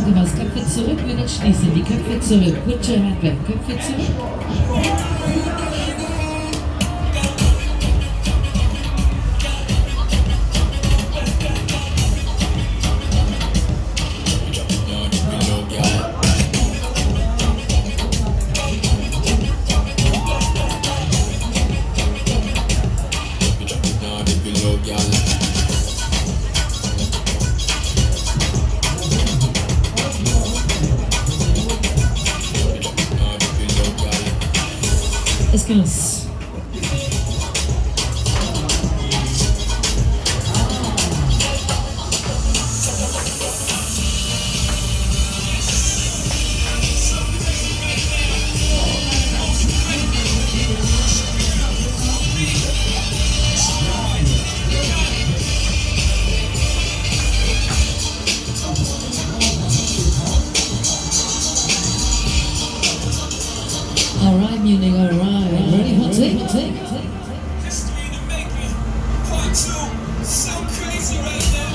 sage was, Köpfe zurück, wir jetzt schließen. Die Köpfe zurück. Put your hand back. Köpfe zurück. Es geht's. All right, Munich, all right. Ready for take? History in the making. Part 2. So crazy right now.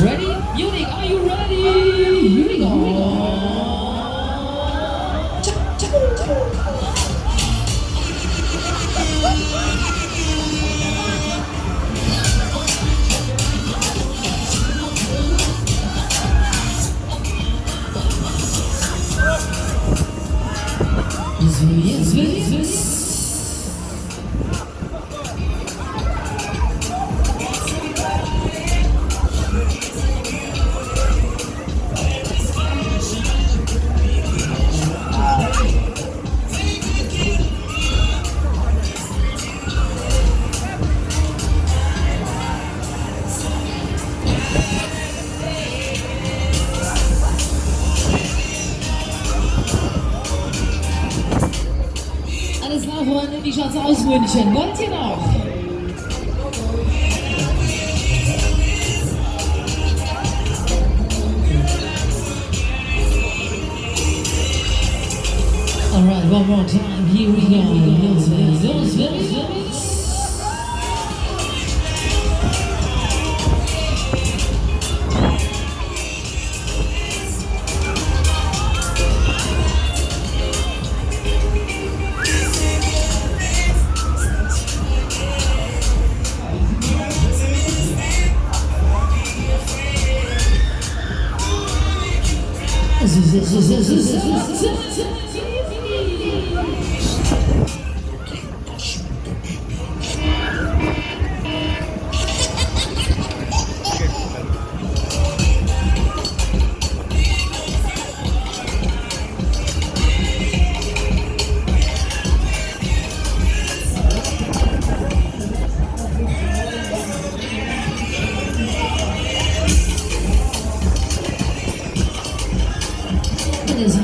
Ready? Munich, are you ready? Here we go. Yes. Alles klar, Freunde, wie schaut's aus, München? Wollt ihr noch? Alright, one more time, here we go. Los.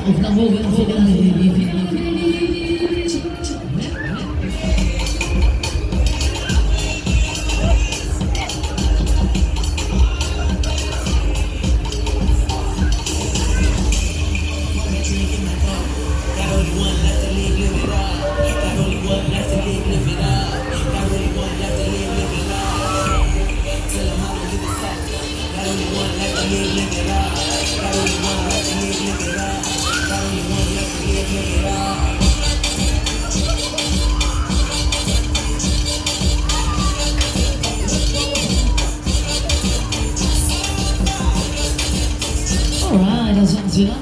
Aufnahme Alright, das war's wieder.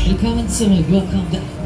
Willkommen zurück, welcome back.